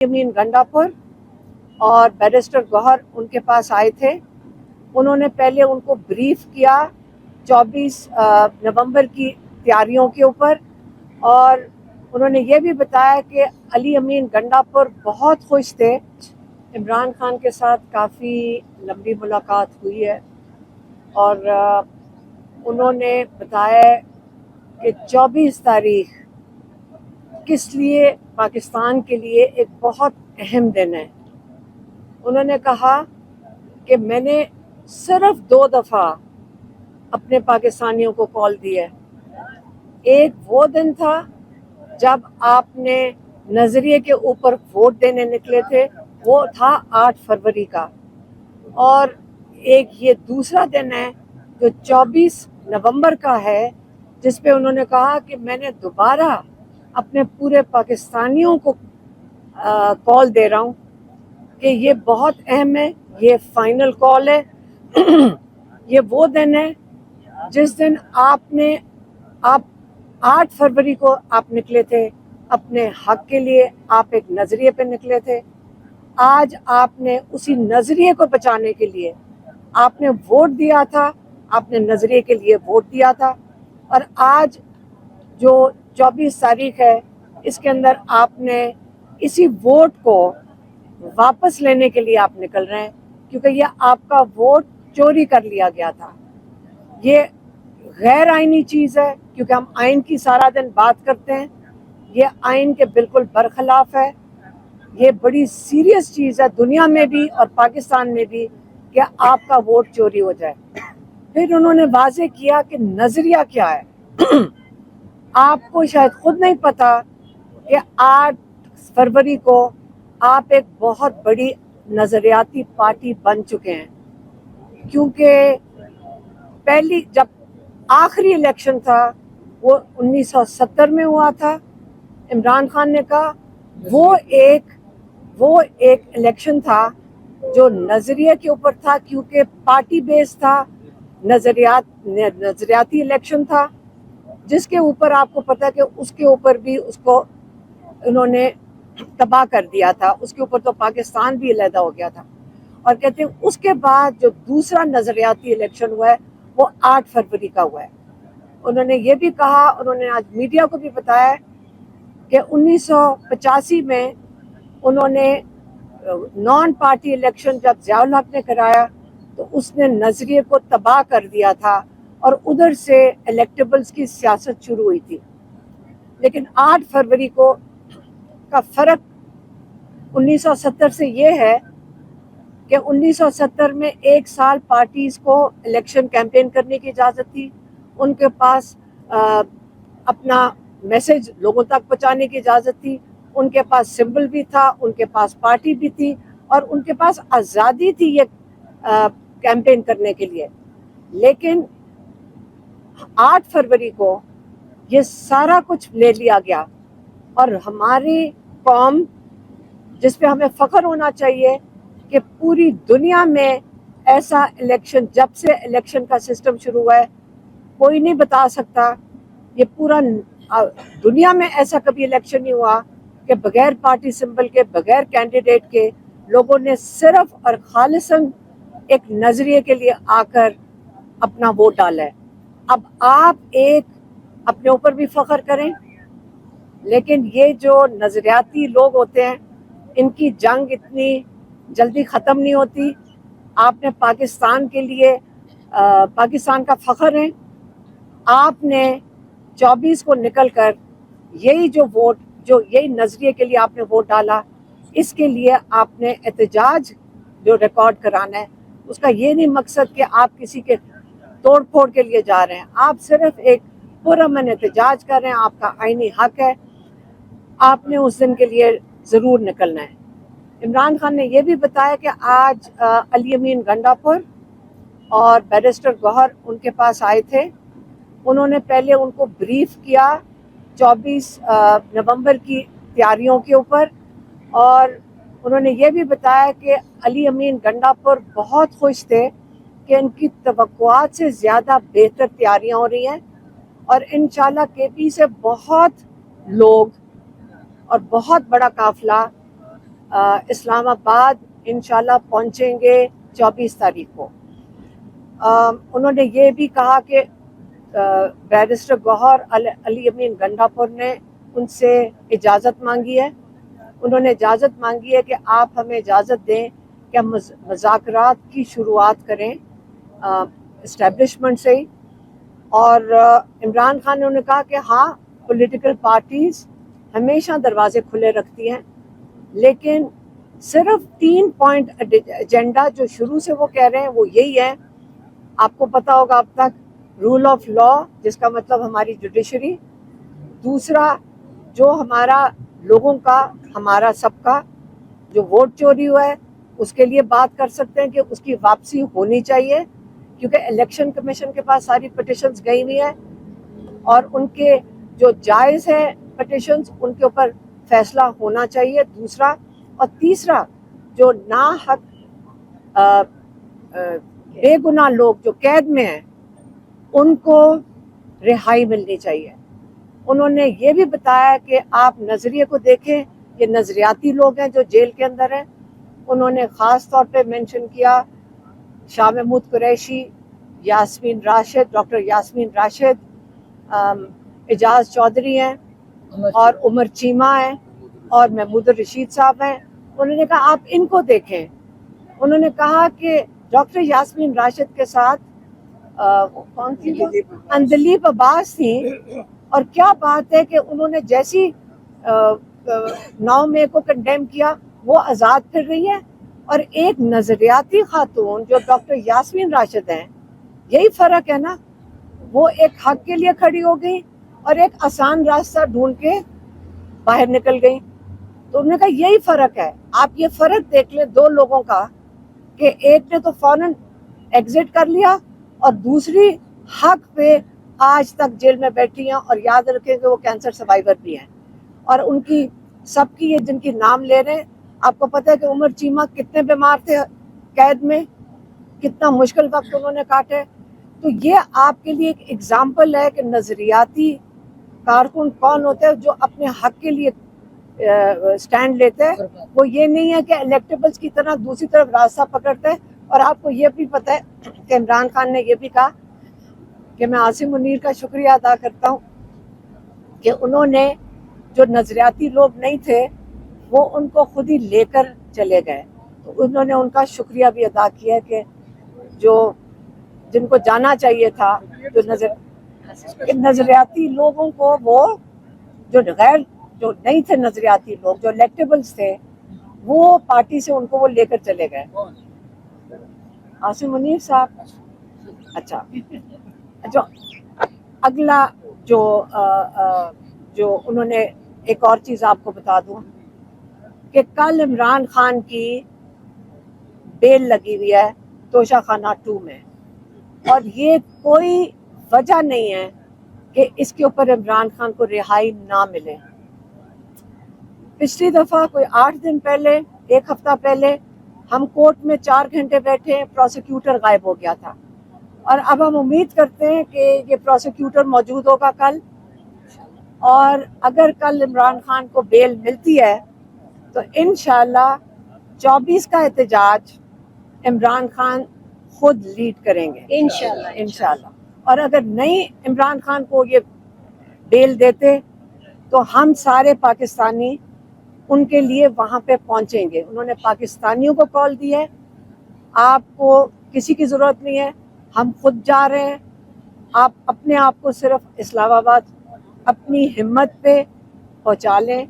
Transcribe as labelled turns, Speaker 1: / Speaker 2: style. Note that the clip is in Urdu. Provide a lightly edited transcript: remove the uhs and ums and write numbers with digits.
Speaker 1: امین گنڈاپور اور بیرسٹر گوہر ان کے پاس آئے تھے. انہوں نے پہلے ان کو بریف کیا 24 نومبر کی تیاریوں کے اوپر، اور انہوں نے یہ بھی بتایا کہ علی امین گنڈاپور بہت خوش تھے. عمران خان کے ساتھ کافی لمبی ملاقات ہوئی ہے اور انہوں نے بتایا کہ 24 تاریخ کس لیے پاکستان کے لیے ایک بہت اہم دن ہے. انہوں نے کہا کہ میں نے صرف 2 دفعہ اپنے پاکستانیوں کو کال دی ہے. ایک وہ دن تھا جب آپ نے نظریے کے اوپر ووٹ دینے نکلے تھے، وہ تھا 8 فروری کا، اور ایک یہ دوسرا دن ہے جو 24 نومبر کا ہے، جس پہ انہوں نے کہا کہ میں نے دوبارہ اپنے پورے پاکستانیوں کو کال دے رہا ہوں کہ یہ بہت اہم ہے، یہ فائنل کال ہے. یہ وہ دن ہے جس دن آپ 8 فروری کو آپ نکلے تھے اپنے حق کے لیے، آپ ایک نظریے پہ نکلے تھے. آج آپ نے اسی نظریے کو بچانے کے لیے آپ نے ووٹ دیا تھا، آپ نے نظریے کے لیے ووٹ دیا تھا، اور آج جو 24 تاریخ ہے اس کے اندر آپ نے اسی ووٹ کو واپس لینے کے لیے آپ نکل رہے ہیں، کیونکہ یہ آپ کا ووٹ چوری کر لیا گیا تھا. یہ غیر آئینی چیز ہے، کیونکہ ہم آئین کی سارا دن بات کرتے ہیں. یہ آئین کے بالکل برخلاف ہے. یہ بڑی سیریس چیز ہے دنیا میں بھی اور پاکستان میں بھی کہ آپ کا ووٹ چوری ہو جائے. پھر انہوں نے واضح کیا کہ نظریہ کیا ہے. آپ کو شاید خود نہیں پتا کہ 8 فروری کو آپ ایک بہت بڑی نظریاتی پارٹی بن چکے ہیں، کیونکہ پہلی جب آخری الیکشن تھا وہ 1970 میں ہوا تھا. عمران خان نے کہا وہ ایک الیکشن تھا جو نظریے کے اوپر تھا، کیونکہ پارٹی بیس تھا، نظریاتی الیکشن تھا، جس کے اوپر آپ کو پتا کہ اس کے اوپر بھی اس کو انہوں نے تباہ کر دیا تھا. اس کے اوپر تو پاکستان بھی علیحدہ ہو گیا تھا. اور کہتے ہیں اس کے بعد جو دوسرا نظریاتی الیکشن ہوا ہے وہ 8 فروری کا ہوا ہے. انہوں نے یہ بھی کہا، انہوں نے آج میڈیا کو بھی بتایا کہ 1985 میں انہوں نے نان پارٹی الیکشن جب ضیاء الحق نے کرایا تو اس نے نظریے کو تباہ کر دیا تھا، اور ادھر سے الیکٹیبلز کی سیاست شروع ہوئی تھی. لیکن 8 فروری کو کا فرق 1970 سے یہ ہے کہ 1970 میں 1 سال پارٹیز کو الیکشن کیمپین کرنے کی اجازت تھی، ان کے پاس اپنا میسج لوگوں تک پہنچانے کی اجازت تھی، ان کے پاس سمبل بھی تھا، ان کے پاس پارٹی بھی تھی، اور ان کے پاس آزادی تھی یہ کیمپین کرنے کے لیے. لیکن 8 فروری کو یہ سارا کچھ لے لیا گیا، اور ہماری قوم جس پہ ہمیں فخر ہونا چاہیے کہ پوری دنیا میں ایسا الیکشن، جب سے الیکشن کا سسٹم شروع ہوا ہے کوئی نہیں بتا سکتا، یہ پورا دنیا میں ایسا کبھی الیکشن نہیں ہوا کہ بغیر پارٹی سمبل کے، بغیر کینڈیڈیٹ کے لوگوں نے صرف اور خالصاً ایک نظریے کے لیے آ کر اپنا ووٹ ڈالا ہے. اب آپ ایک اپنے اوپر بھی فخر کریں، لیکن یہ جو نظریاتی لوگ ہوتے ہیں ان کی جنگ اتنی جلدی ختم نہیں ہوتی. آپ نے پاکستان کے لیے پاکستان کا فخر ہے. آپ نے 24 کو نکل کر یہی جو ووٹ، جو یہی نظریے کے لیے آپ نے ووٹ ڈالا، اس کے لیے آپ نے احتجاج جو ریکارڈ کرانا ہے، اس کا یہ نہیں مقصد کہ آپ کسی کے توڑ پھوڑ کے لیے جا رہے ہیں. آپ صرف ایک پرامن احتجاج کر رہے ہیں، آپ کا آئینی حق ہے، آپ نے اس دن کے لیے ضرور نکلنا ہے. عمران خان نے یہ بھی بتایا کہ آج علی امین گنڈاپور اور بیرسٹر گوہر ان کے پاس آئے تھے. انہوں نے پہلے ان کو بریف کیا 24 نومبر کی تیاریوں کے اوپر، اور انہوں نے یہ بھی بتایا کہ علی امین گنڈاپور بہت خوش تھے کہ ان کی توقعات سے زیادہ بہتر تیاریاں ہو رہی ہیں، اور انشاءاللہ کے پی سے بہت لوگ اور بہت بڑا قافلہ اسلام آباد انشاءاللہ پہنچیں گے 24 تاریخ کو. انہوں نے یہ بھی کہا کہ بیرسٹر گوہر علی امین گنڈا پور نے ان سے اجازت مانگی ہے. انہوں نے اجازت مانگی ہے کہ آپ ہمیں اجازت دیں کہ ہم مذاکرات کی شروعات کریں اسٹیبلشمنٹ سے ہی. اور عمران خان نے انہوں نے کہا کہ ہاں پولیٹیکل پارٹیز ہمیشہ دروازے کھلے رکھتی ہیں، لیکن صرف 3 پوائنٹ ایجنڈا جو شروع سے وہ کہہ رہے ہیں وہ یہی ہے. آپ کو پتا ہوگا اب تک رول آف لا، جس کا مطلب ہماری جوڈیشری. دوسرا جو ہمارا لوگوں کا، ہمارا سب کا جو ووٹ چوری ہوا ہے اس کے لیے بات کر سکتے ہیں کہ اس کی واپسی ہونی چاہیے، کیونکہ الیکشن کمیشن کے پاس ساری پٹیشنز گئی ہوئی ہیں اور ان کے جو جائز ہے پٹیشنز ان کے اوپر فیصلہ ہونا چاہیے. دوسرا اور تیسرا جو ناحق بے گناہ لوگ جو قید میں ہیں ان کو رہائی ملنی چاہیے. انہوں نے یہ بھی بتایا کہ آپ نظریے کو دیکھیں، یہ نظریاتی لوگ ہیں جو جیل کے اندر ہیں. انہوں نے خاص طور پہ مینشن کیا شاہ محمود قریشی، یاسمین راشد، ڈاکٹر یاسمین راشد، اعجاز چودھری ہیں اور عمر چیمہ ہیں اور محمود الرشید صاحب ہیں. انہوں نے کہا آپ ان کو دیکھیں. انہوں نے کہا کہ ڈاکٹر یاسمین راشد کے ساتھ کون تھی، اندلیب عباس تھی، اور کیا بات ہے کہ انہوں نے جیسی 9 مئی کو کنڈیم کیا وہ آزاد پھر رہی ہے. اور ایک نظریاتی خاتون جو ڈاکٹر یاسمین راشد ہیں، یہی فرق ہے نا، وہ ایک حق کے لیے کھڑی ہو گئی اور ایک آسان راستہ ڈھونڈ کے باہر نکل گئی. تو انہوں نے کہا یہی فرق ہے. آپ یہ فرق دیکھ لیں دو لوگوں کا کہ ایک نے تو فوراً ایگزٹ کر لیا اور دوسری حق پہ آج تک جیل میں بیٹھی ہیں. اور یاد رکھیں کہ وہ کینسر سروائیور بھی ہیں. اور ان کی سب کی یہ جن کی نام لے رہے ہیں، آپ کو پتہ ہے کہ عمر چیمہ کتنے بیمار تھے قید میں، کتنا مشکل وقت انہوں نے کاٹے. تو یہ آپ کے لیے ایک ایگزامپل ہے کہ نظریاتی کارکن کون ہوتے ہیں جو اپنے حق کے لیے سٹینڈ لیتے ہیں. وہ یہ نہیں ہے کہ الیکٹیبلز کی طرح دوسری طرف راستہ پکڑتے ہیں. اور آپ کو یہ بھی پتہ ہے کہ عمران خان نے یہ بھی کہا کہ میں عاصم منیر کا شکریہ ادا کرتا ہوں کہ انہوں نے جو نظریاتی لوگ نہیں تھے وہ ان کو خود ہی لے کر چلے گئے. تو انہوں نے ان کا شکریہ بھی ادا کیا کہ جو جن کو جانا چاہیے تھا، جو نظریاتی لوگوں کو، وہ جو نہیں تھے نظریاتی لوگ، جو الیکٹیبلز تھے، وہ پارٹی سے ان کو وہ لے کر چلے گئے. عاصم منیر صاحب. اچھا جو اگلا جو انہوں نے ایک اور چیز آپ کو بتا دوں کہ کل عمران خان کی بیل لگی ہوئی ہے توشہ خانہ 2 میں، اور یہ کوئی وجہ نہیں ہے کہ اس کے اوپر عمران خان کو رہائی نہ ملے. پچھلی دفعہ کوئی 8 دن پہلے، 1 ہفتہ پہلے ہم کورٹ میں 4 گھنٹے بیٹھے، پروسیکیوٹر غائب ہو گیا تھا. اور اب ہم امید کرتے ہیں کہ یہ پروسیکیوٹر موجود ہوگا کل، اور اگر کل عمران خان کو بیل ملتی ہے تو انشاءاللہ 24 کا احتجاج عمران خان خود لیڈ کریں گے انشاءاللہ. اور اگر نہیں عمران خان کو یہ بیل دیتے تو ہم سارے پاکستانی ان کے لیے وہاں پہ پہنچیں گے. انہوں نے پاکستانیوں کو کال دی ہے، آپ کو کسی کی ضرورت نہیں ہے، ہم خود جا رہے ہیں. آپ اپنے آپ کو صرف اسلام آباد اپنی ہمت پہ پہنچا لیں.